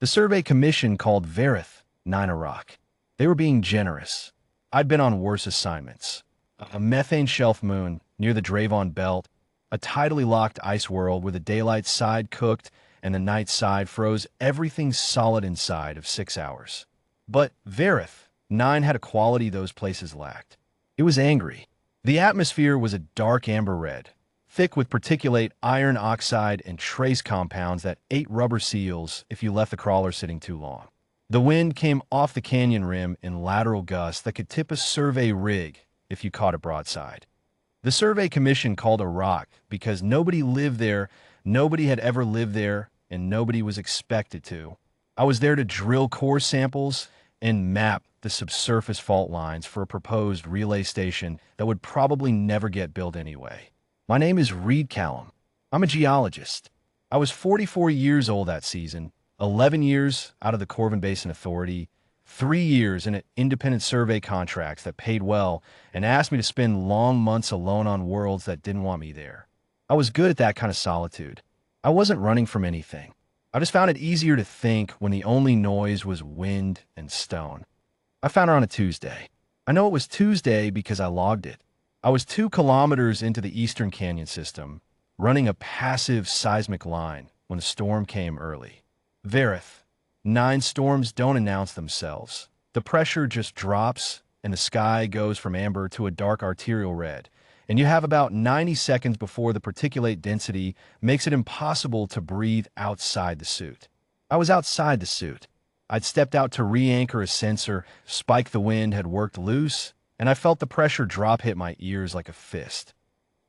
The survey commission called Verith 9 a rock. They were being generous. I'd been on worse assignments. A methane shelf moon near the Dravon Belt, a tidally locked ice world where the daylight side cooked and the night side froze everything solid inside of 6 hours. But Verith 9 had a quality those places lacked. It was angry. The atmosphere was a dark amber red, thick with particulate iron oxide and trace compounds that ate rubber seals if you left the crawler sitting too long. The wind came off the canyon rim in lateral gusts that could tip a survey rig if you caught it broadside. The survey commission called a rock because nobody lived there, nobody had ever lived there, and nobody was expected to. I was there to drill core samples and map the subsurface fault lines for a proposed relay station that would probably never get built anyway. My name is Reed Callum. I'm a geologist. I was 44 years old that season, 11 years out of the Corvan Basin Authority, 3 years in independent survey contracts that paid well and asked me to spend long months alone on worlds that didn't want me there. I was good at that kind of solitude. I wasn't running from anything. I just found it easier to think when the only noise was wind and stone. I found her on a Tuesday. I know it was Tuesday because I logged it. I was 2 kilometers into the Eastern Canyon system, running a passive seismic line when a storm came early. Verith 9 storms don't announce themselves. The pressure just drops and the sky goes from amber to a dark arterial red, and you have about 90 seconds before the particulate density makes it impossible to breathe outside the suit. I was outside the suit. I'd stepped out to re-anchor a sensor, spike the wind had worked loose, and I felt the pressure drop hit my ears like a fist.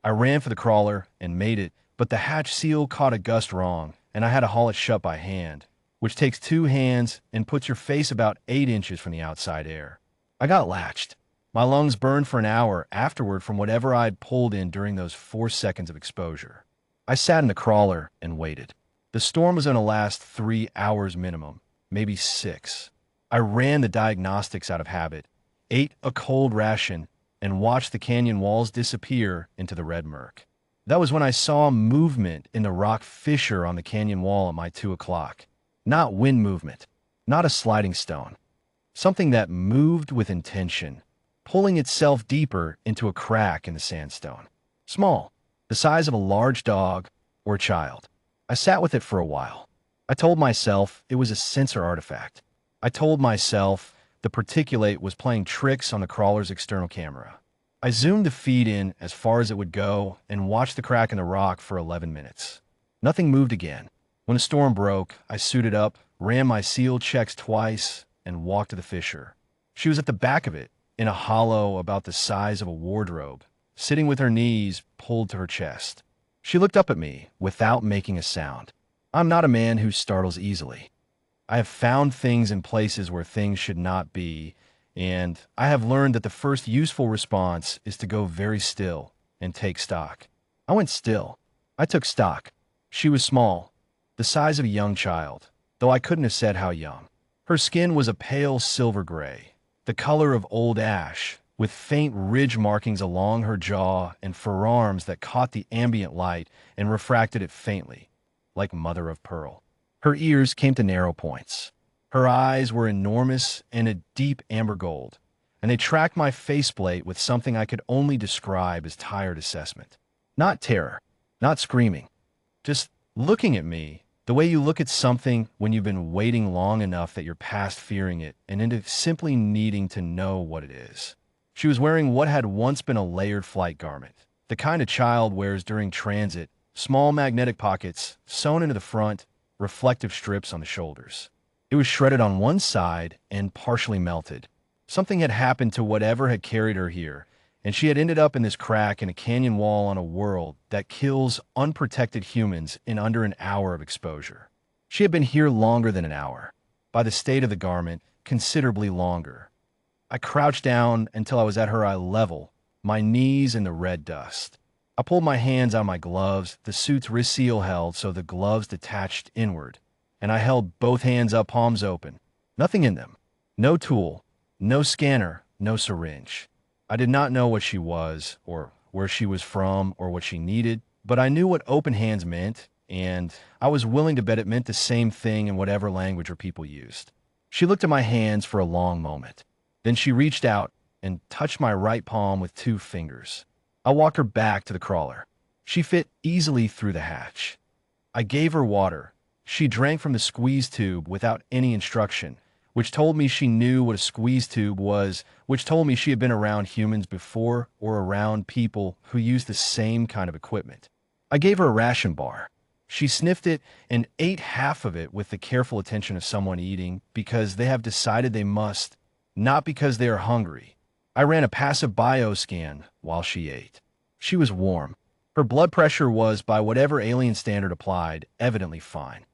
I ran for the crawler and made it, but the hatch seal caught a gust wrong, and I had to haul it shut by hand, which takes 2 hands and puts your face about 8 inches from the outside air. I got latched. My lungs burned for an hour afterward from whatever I'd pulled in during those 4 seconds of exposure. I sat in the crawler and waited. The storm was going to last 3 hours minimum, maybe 6. I ran the diagnostics out of habit, ate a cold ration, and watched the canyon walls disappear into the red murk. That was when I saw movement in the rock fissure on the canyon wall at my 2 o'clock. Not wind movement, not a sliding stone. Something that moved with intention, pulling itself deeper into a crack in the sandstone. Small, the size of a large dog or child. I sat with it for a while. I told myself it was a sensor artifact. I told myself the particulate was playing tricks on the crawler's external camera. I zoomed the feed in as far as it would go and watched the crack in the rock for 11 minutes. Nothing moved again. When the storm broke, I suited up, ran my seal checks twice, and walked to the fissure. She was at the back of it, in a hollow about the size of a wardrobe, sitting with her knees pulled to her chest. She looked up at me without making a sound. I'm not a man who startles easily. I have found things in places where things should not be, and I have learned that the first useful response is to go very still and take stock. I went still. I took stock. She was small, the size of a young child, though I couldn't have said how young. Her skin was a pale silver gray, the color of old ash, with faint ridge markings along her jaw and forearms that caught the ambient light and refracted it faintly, like mother of pearl. Her ears came to narrow points. Her eyes were enormous and a deep amber gold, and they tracked my faceplate with something I could only describe as tired assessment. Not terror, not screaming, just looking at me the way you look at something when you've been waiting long enough that you're past fearing it and into simply needing to know what it is. She was wearing what had once been a layered flight garment, the kind a child wears during transit, small magnetic pockets sewn into the front, reflective strips on the shoulders. It was shredded on one side and partially melted. Something had happened to whatever had carried her here, and she had ended up in this crack in a canyon wall on a world that kills unprotected humans in under an hour of exposure. She had been here longer than an hour. By the state of the garment, considerably longer. I crouched down until I was at her eye level, my knees in the red dust. I pulled my hands out of my gloves, the suit's wrist seal held so the gloves detached inward, and I held both hands up, palms open. Nothing in them. No tool, no scanner, no syringe. I did not know what she was, or where she was from, or what she needed, but I knew what open hands meant, and I was willing to bet it meant the same thing in whatever language or people used. She looked at my hands for a long moment. Then she reached out and touched my right palm with 2 fingers. I walked her back to the crawler. She fit easily through the hatch. I gave her water. She drank from the squeeze tube without any instruction, which told me she knew what a squeeze tube was, which told me she had been around humans before or around people who used the same kind of equipment. I gave her a ration bar. She sniffed it and ate half of it with the careful attention of someone eating because they have decided they must, not because they are hungry. I ran a passive bioscan while she ate. She was warm. Her blood pressure was, by whatever alien standard applied, evidently fine.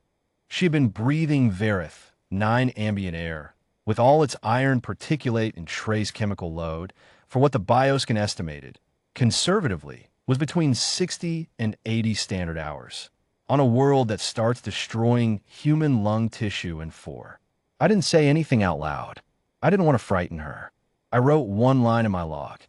She had been breathing Verith, 9 ambient air, with all its iron particulate and trace chemical load, for what the bioscan estimated, conservatively, was between 60 and 80 standard hours, on a world that starts destroying human lung tissue in 4. I didn't say anything out loud. I didn't want to frighten her. I wrote 1 line in my log.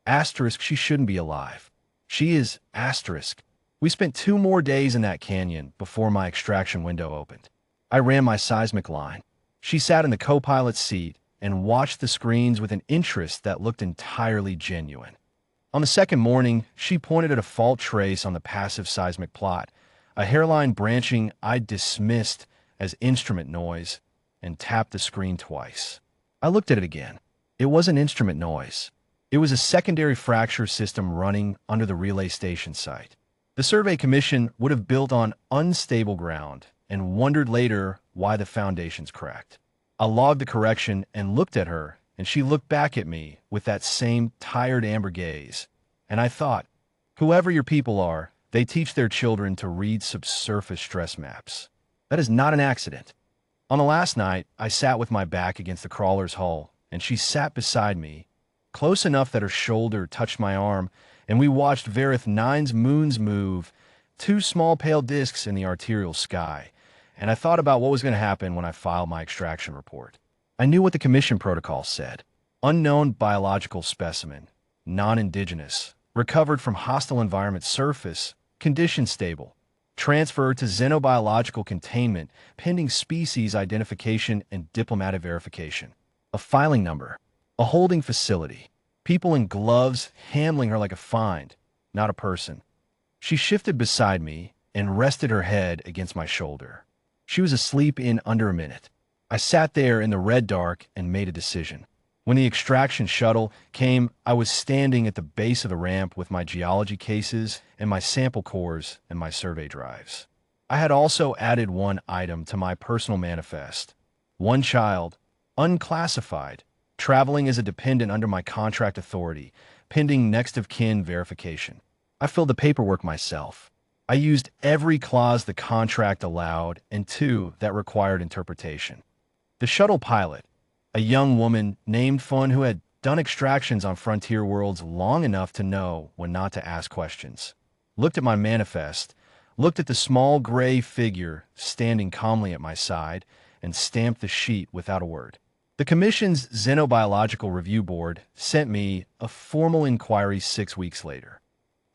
Asterisk, she shouldn't be alive. She is asterisk. We spent 2 more days in that canyon before my extraction window opened. I ran my seismic line. She sat in the co-pilot's seat and watched the screens with an interest that looked entirely genuine. On the second morning, she pointed at a fault trace on the passive seismic plot, a hairline branching I'd dismissed as instrument noise, and tapped the screen twice. I looked at it again. It wasn't instrument noise. It was a secondary fracture system running under the relay station site. The survey commission would have built on unstable ground and wondered later why the foundations cracked. I logged the correction and looked at her, and she looked back at me with that same tired amber gaze. And I thought, whoever your people are, they teach their children to read subsurface stress maps. That is not an accident. On the last night, I sat with my back against the crawler's hull, and she sat beside me, close enough that her shoulder touched my arm, and we watched Verith 9's moons move, 2 small pale disks in the arterial sky, and I thought about what was going to happen when I filed my extraction report. I knew what the commission protocol said. Unknown biological specimen, non-indigenous, recovered from hostile environment surface, condition stable, transferred to xenobiological containment, pending species identification and diplomatic verification. A filing number, a holding facility, people in gloves handling her like a find, not a person. She shifted beside me and rested her head against my shoulder. She was asleep in under a minute. I sat there in the red dark and made a decision. When the extraction shuttle came, I was standing at the base of the ramp with my geology cases and my sample cores and my survey drives. I had also added 1 item to my personal manifest. 1 child, unclassified, traveling as a dependent under my contract authority, pending next of kin verification. I filled the paperwork myself. I used every clause the contract allowed and 2 that required interpretation. The shuttle pilot, a young woman named Fun who had done extractions on frontier worlds long enough to know when not to ask questions, looked at my manifest, looked at the small gray figure standing calmly at my side, and stamped the sheet without a word. The Commission's Xenobiological Review Board sent me a formal inquiry 6 weeks later.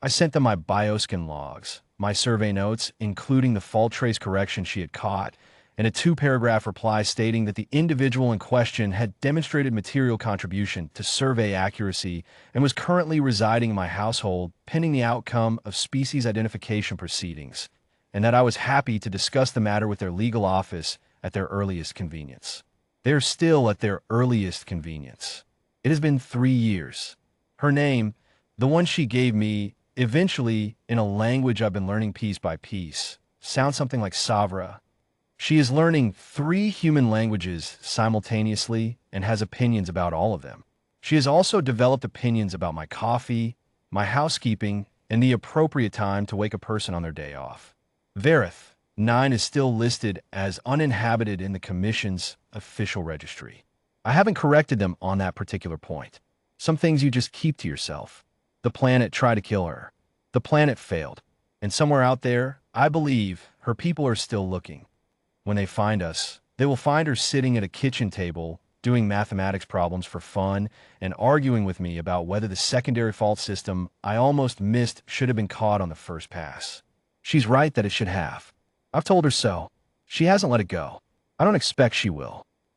I sent them my bioscan logs, my survey notes, including the fault trace correction she had caught, and a 2-paragraph reply stating that the individual in question had demonstrated material contribution to survey accuracy and was currently residing in my household pending the outcome of species identification proceedings, and that I was happy to discuss the matter with their legal office at their earliest convenience. They're still at their earliest convenience. It has been 3 years. Her name, the one she gave me, eventually, in a language I've been learning piece by piece, sounds something like Savra. She is learning 3 human languages simultaneously and has opinions about all of them. She has also developed opinions about my coffee, my housekeeping, and the appropriate time to wake a person on their day off. Verith 9 is still listed as uninhabited in the Commission's official registry. I haven't corrected them on that particular point. Some things you just keep to yourself. The planet tried to kill her. The planet failed. And somewhere out there, I believe her people are still looking. When they find us, they will find her sitting at a kitchen table, doing mathematics problems for fun, and arguing with me about whether the secondary fault system I almost missed should have been caught on the first pass. She's right that it should have. I've told her so. She hasn't let it go. I don't expect she will.